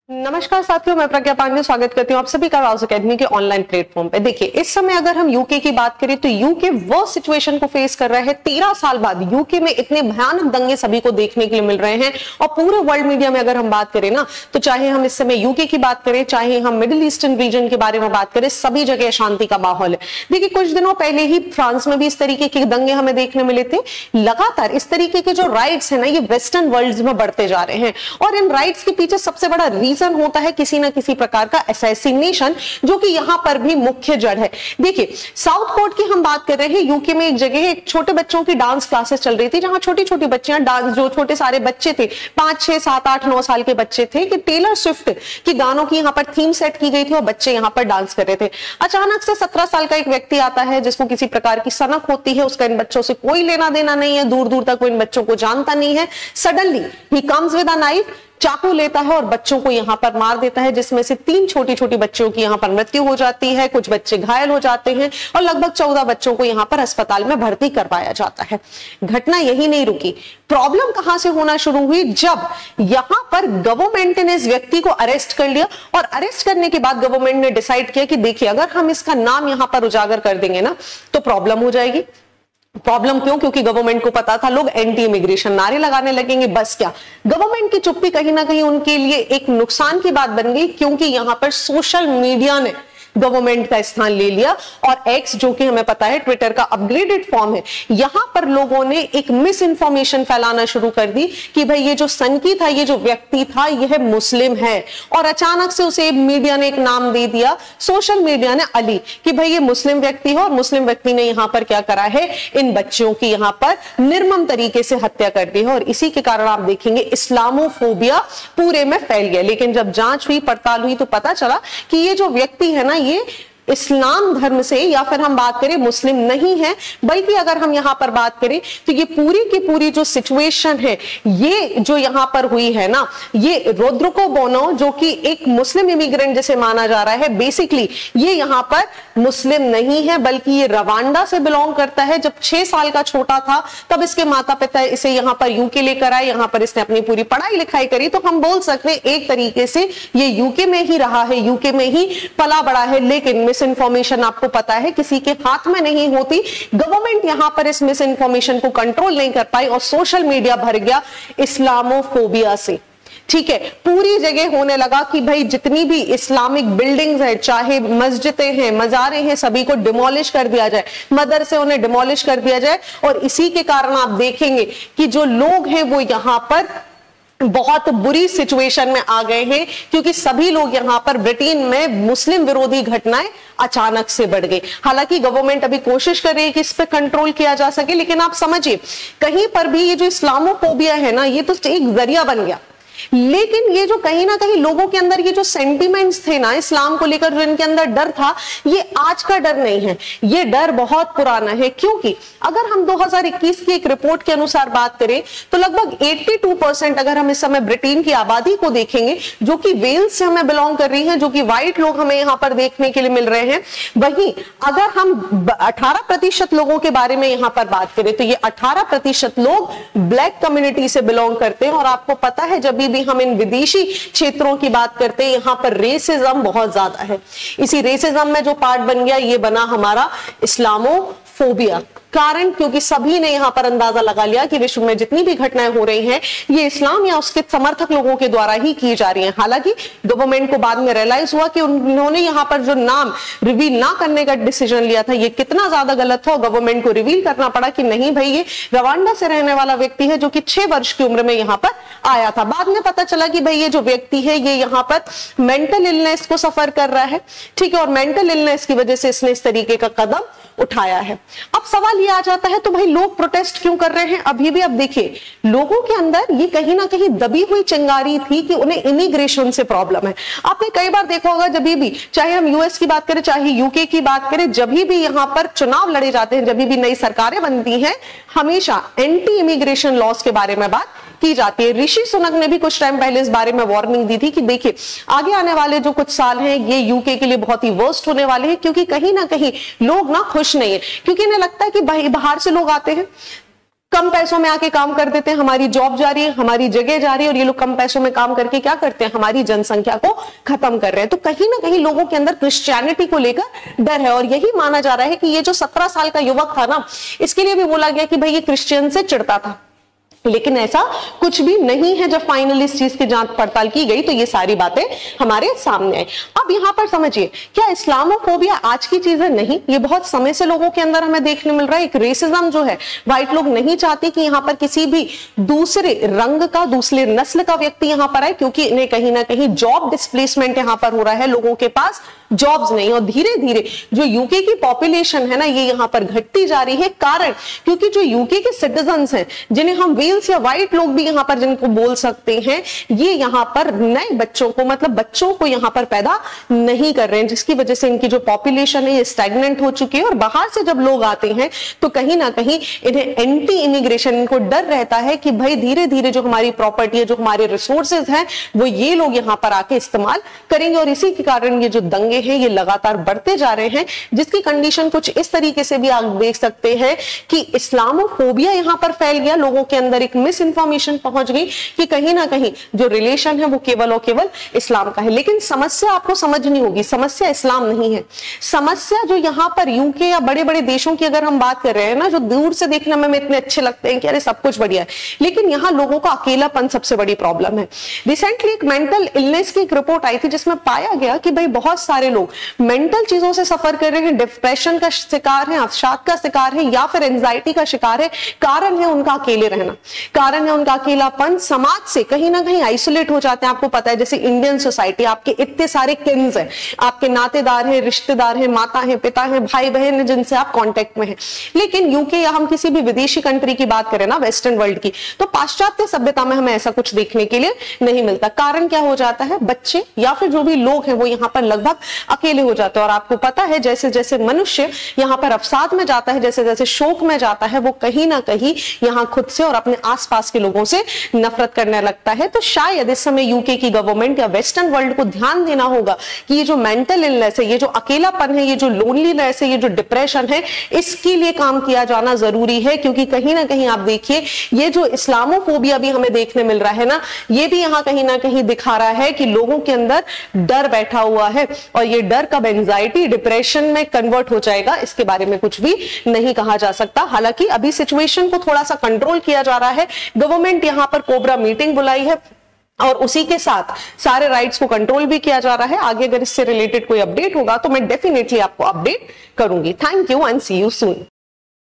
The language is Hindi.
नमस्कार साथियों, मैं प्रज्ञा पांडे स्वागत करती हूँ आप सभी का राउस एकेडमी के ऑनलाइन प्लेटफॉर्म पे। देखिए, इस समय अगर हम यूके की बात करें तो यूके वो सिचुएशन को फेस कर रहा है। 13 साल बाद यूके में इतने भयानक दंगे सभी को देखने के लिए मिल रहे हैं। और पूरे वर्ल्ड मीडिया में अगर हम बात करें ना, तो चाहे हम इस समय यूके की बात करें, चाहे हम मिडिल ईस्टर्न रीजन के बारे में बात करें, सभी जगह शांति का माहौल है। देखिए, कुछ दिनों पहले ही फ्रांस में भी इस तरीके के दंगे हमें देखने मिले थे। लगातार इस तरीके के जो राइट्स है ना, ये वेस्टर्न वर्ल्ड में बढ़ते जा रहे हैं। और इन राइट्स के पीछे सबसे बड़ा रीजन होता है किसी ना किसी प्रकार का असैसिनेशन, जो कि यहां पर भी मुख्य जड़ है। देखिए, साउथ कोर्ट की हम बात कर रहे हैं। यूके में एक जगह एक छोटे बच्चों की डांस क्लासेस चल रही थी, जहां छोटी छोटी बच्चियां डांस, जो छोटे सारे बच्चे थे, 5, 6, 7, 8, 9 साल के बच्चे थे, कि टेलर स्विफ्ट की गानों की यहां पर थीम सेट की गई थी और बच्चे यहां पर डांस कर रहे थे। अचानक से 17 साल का एक व्यक्ति आता है जिसको किसी प्रकार की सनक होती है, उसका इन बच्चों से कोई लेना देना नहीं है, दूर दूर तक वो इन बच्चों को जानता नहीं है। Suddenly he comes with a knife, चाकू लेता है और बच्चों को यहां पर मार देता है, जिसमें से 3 छोटी छोटी बच्चियों की यहां पर मृत्यु हो जाती है, कुछ बच्चे घायल हो जाते हैं और लगभग 14 बच्चों को यहां पर अस्पताल में भर्ती करवाया जाता है। घटना यही नहीं रुकी। प्रॉब्लम कहां से होना शुरू हुई, जब यहां पर गवर्नमेंट ने इस व्यक्ति को अरेस्ट कर लिया। और अरेस्ट करने के बाद गवर्नमेंट ने डिसाइड किया कि देखिए, अगर हम इसका नाम यहां पर उजागर कर देंगे ना, तो प्रॉब्लम हो जाएगी। प्रॉब्लम क्यों? क्योंकि गवर्नमेंट को पता था लोग एंटी इमिग्रेशन नारे लगाने लगेंगे। बस क्या, गवर्नमेंट की चुप्पी कहीं ना कहीं उनके लिए एक नुकसान की बात बन गई, क्योंकि यहां पर सोशल मीडिया ने गवर्नमेंट का स्थान ले लिया। और एक्स, जो कि हमें पता है ट्विटर का अपग्रेडेड फॉर्म है, यहां पर लोगों ने एक मिस इंफॉर्मेशन फैलाना शुरू कर दी कि भाई ये जो सनकी था, ये जो व्यक्ति था, यह मुस्लिम है। और अचानक से उसे मीडिया ने एक नाम दे दिया, सोशल मीडिया ने, अली, कि भाई ये मुस्लिम व्यक्ति है और मुस्लिम व्यक्ति ने यहां पर क्या करा है, इन बच्चियों की यहां पर निर्मम तरीके से हत्या कर दी है। और इसी के कारण आप देखेंगे इस्लामोफोबिया पूरे में फैल गया। लेकिन जब जांच हुई, पड़ताल हुई, तो पता चला कि ये जो व्यक्ति है ना, ये इस्लाम धर्म से, या फिर हम बात करें मुस्लिम नहीं है, बल्कि अगर हम यहां पर बात करें तो ये पूरी की पूरी जो सिचुएशन है, ये जो यहां पर हुई है ना, ये रोद्रिगो बोनो, जो कि एक मुस्लिम इमिग्रेंट जिसे माना जा रहा है, बेसिकली ये यहां पर मुस्लिम नहीं है, बल्कि ये रवांडा से बिलोंग करता है। जब 6 साल का छोटा था, तब इसके माता पिता इसे यहां पर यूके लेकर आए, यहां पर इसने अपनी पूरी पढ़ाई लिखाई करी। तो हम बोल सकते हैं एक तरीके से ये यूके में ही रहा है, यूके में ही पला बड़ा है। लेकिन मिस इन्फॉर्मेशन आपको पता है किसी के हाथ में नहीं होती। गवर्नमेंट यहां पर इस मिस इन्फॉर्मेशन को कंट्रोल नहीं कर पाई और सोशल मीडिया भर गया इस्लामोफोबिया से। ठीक है, पूरी जगह होने लगा कि भाई जितनी भी इस्लामिक बिल्डिंग्स है, चाहे मस्जिदें हैं, मज़ारें हैं, सभी को डिमोलिश कर दिया जाए, मदरसे उन्हें डिमोलिश कर दिया जाए। और इसी के कारण आप देखेंगे कि जो लोग हैं वो यहां पर बहुत बुरी सिचुएशन में आ गए हैं, क्योंकि सभी लोग यहां पर ब्रिटेन में मुस्लिम विरोधी घटनाएं अचानक से बढ़ गई। हालांकि गवर्नमेंट अभी कोशिश कर रही है कि इस पे कंट्रोल किया जा सके, लेकिन आप समझिए, कहीं पर भी ये जो इस्लामोफोबिया है ना, ये तो एक जरिया बन गया। लेकिन ये जो कहीं ना कहीं लोगों के अंदर ये जो सेंटिमेंट्स थे ना इस्लाम को लेकर, जो इनके अंदर डर था, ये आज का डर नहीं है, ये डर बहुत पुराना है। क्योंकि अगर हम 2021 की एक रिपोर्ट के अनुसार बात करें तो लगभग 82% अगर हम इस समय ब्रिटेन की आबादी को देखेंगे, जो कि वेल्स से हमें बिलोंग कर रही है, जो कि व्हाइट लोग हमें यहां पर देखने के लिए मिल रहे हैं। वहीं अगर हम 18% लोगों के बारे में यहां पर बात करें तो ये 18% लोग ब्लैक कम्युनिटी से बिलोंग करते हैं। और आपको पता है, जब भी हम इन विदेशी क्षेत्रों की बात करते हैं, यहां पर रेसिज्म बहुत ज्यादा है। इसी रेसिज्म में जो पार्ट बन गया, ये बना हमारा इस्लामोफोबिया। कारण, क्योंकि सभी ने यहां पर अंदाजा लगा लिया कि विश्व में जितनी भी घटनाएं हो रही हैं, ये इस्लाम या उसके समर्थक लोगों के द्वारा ही की जा रही हैं। हालांकि गवर्नमेंट को बाद में रियलाइज हुआ कि उन्होंने यहां पर जो नाम रिवील ना करने का डिसीजन लिया था, ये कितना ज्यादा गलत था। गवर्नमेंट को रिवील करना पड़ा कि नहीं भाई, ये रवांडा से रहने वाला व्यक्ति है, जो कि 6 वर्ष की उम्र में यहां पर आया था। बाद में पता चला कि भाई ये जो व्यक्ति है, ये यहां पर मेंटल इलनेस को सफर कर रहा है। ठीक है, और मेंटल इलनेस की वजह से इसने इस तरीके का कदम उठाया है। अब सवाल ये आ जाता है, तो भाई लोग प्रोटेस्ट क्यों कर रहे हैं अभी भी? अब देखिए, लोगों के अंदर ये कहीं ना कहीं दबी हुई चिंगारी थी कि उन्हें इमिग्रेशन से प्रॉब्लम है। आपने कई बार देखा होगा, जब भी, चाहे हम यूएस की बात करें, चाहे यूके की बात करें, जब भी यहां पर चुनाव लड़े जाते हैं, जब भी नई सरकारें बनती हैं, हमेशा एंटी इमिग्रेशन लॉज के बारे में बात की जाती है। ऋषि सुनक ने भी कुछ टाइम पहले इस बारे में वार्निंग दी थी कि देखिए, आगे आने वाले जो कुछ साल हैं, ये यूके के लिए बहुत ही वर्स्ट होने वाले हैं, क्योंकि कहीं ना कहीं लोग ना खुश नहीं है। क्योंकि इन्हें लगता है कि बाहर से लोग आते हैं, कम पैसों में आके काम कर देते हैं, हमारी जॉब जा रही है, हमारी जगह जा रही है, और ये लोग कम पैसों में काम करके क्या करते हैं, हमारी जनसंख्या को खत्म कर रहे हैं। तो कहीं ना कहीं लोगों के अंदर क्रिश्चियनिटी को लेकर डर है, और यही माना जा रहा है कि ये जो 17 साल का युवक था ना, इसके लिए भी बोला गया कि भाई ये क्रिश्चियन से चिढ़ता था, लेकिन ऐसा कुछ भी नहीं है। जब फाइनली इस चीज की जांच पड़ताल की गई तो ये सारी बातें हमारे सामने आई। अब यहां पर समझिए, क्या इस्लामोफोबिया आज की चीज है? नहीं, ये बहुत समय से लोगों के अंदर हमें देखने मिल रहा है। एक रेसिज्म जो है, व्हाइट लोग नहीं चाहते कि यहां पर किसी भी दूसरे रंग का, दूसरे नस्ल का व्यक्ति यहां पर आए, क्योंकि इन्हें कहीं ना कहीं जॉब डिस्प्लेसमेंट यहां पर हो रहा है, लोगों के पास जॉब्स नहीं, और धीरे धीरे जो यूके की पॉपुलेशन है ना, ये यहां पर घटती जा रही है। कारण क्योंकि जो यूके के सिटीजन्स हैं, जिन्हें हम वेल्स या व्हाइट लोग भी यहां पर जिनको बोल सकते हैं, ये यहां पर नए बच्चों को, मतलब बच्चों को यहां पर पैदा नहीं कर रहे हैं, जिसकी वजह से इनकी जो पॉपुलेशन है ये स्टैग्नेंट हो चुकी है। और बाहर से जब लोग आते हैं तो कहीं ना कहीं इन्हें एंटी इमिग्रेशन, इनको डर रहता है कि भाई धीरे धीरे जो हमारी प्रॉपर्टी है, जो हमारे रिसोर्सेज हैं, वो ये लोग यहां पर आके इस्तेमाल करेंगे। और इसी के कारण ये जो दंगे हैं ये लगातार बढ़ते जा रहे हैं, जिसकी कंडीशन कुछ इस तरीके से भी आप देख सकते हैं कि इस्लामोफोबिया यहां पर फैल गया, लोगों के अंदर एक मिस इंफॉर्मेशन पहुंच गई कि कहीं ना कहीं जो रिलेशन है वो केवल और केवल इस्लाम का है। लेकिन समस्या आपको समझनी होगी, समस्या इस्लाम नहीं है। समस्या जो यहां पर यूके या बड़े बड़े देशों की अगर हम बात कर रहे हैं ना, जो दूर से देखने में इतने अच्छे लगते हैं कि अरे सब कुछ बढ़िया है, लेकिन यहां लोगों का अकेलापन सबसे बड़ी प्रॉब्लम है। रिसेंटली एक मेंटल इलनेस की एक रिपोर्ट आई थी, जिसमें पाया गया कि भाई बहुत सारे लोग मेंटल चीजों से सफर कर रहे हैं, डिप्रेशन का शिकार है, अवसाद का शिकार है, या फिर एंजाइटी का शिकार है। कारण है उनका अकेले रहना, कारण है उनका अकेलापन, समाज से कहीं ना कहीं आइसोलेट हो जाते हैं। आपको पता है जैसे इंडियन सोसाइटी, आपके इतने सारे किन्स हैं, आपके नातेदार हैं, रिश्तेदार हैं, माता हैं, पिता हैं, भाई बहन हैं, जिनसे आप कांटेक्ट में हैं। लेकिन यूके या हम किसी भी विदेशी कंट्री की बात करें ना, वेस्टर्न वर्ल्ड की, तो पाश्चात्य सभ्यता में हमें ऐसा कुछ देखने के लिए नहीं मिलता। कारण क्या हो जाता है, बच्चे या फिर जो भी लोग हैं वो यहाँ पर लगभग अकेले हो जाते हैं। और आपको पता है जैसे जैसे मनुष्य यहाँ पर अवसाद में जाता है, जैसे जैसे शोक में जाता है, वो कहीं ना कहीं यहाँ खुद से और अपने आसपास के लोगों से नफरत करने लगता है। तो शायद इस समय यूके की गवर्नमेंट या वेस्टर्न वर्ल्ड को ध्यान देना होगा कि ये जो मेंटल इलनेस है, ये जो अकेलापन है, ये जो लोनलीनेस है, ये जो डिप्रेशन है, इसके लिए काम किया जाना जरूरी है। क्योंकि कहीं ना कहीं आप देखिए, ये जो इस्लामोफोबिया भी हमें देखने मिल रहा है ना, ये भी यहाँ कहीं ना कहीं दिखा रहा है कि लोगों के अंदर डर बैठा हुआ है, और ये डर कब एंजाइटी, डिप्रेशन में कन्वर्ट हो जाएगा, इसके बारे में कुछ भी नहीं कहा जा सकता। हालांकि अभी सिचुएशन को थोड़ा सा कंट्रोल किया जा रहा है, गवर्नमेंट यहां पर कोबरा मीटिंग बुलाई है, और उसी के साथ सारे राइट्स को कंट्रोल भी किया जा रहा है। आगे अगर इससे रिलेटेड कोई अपडेट होगा तो मैं डेफिनेटली आपको अपडेट करूंगी। Thank you and see you soon.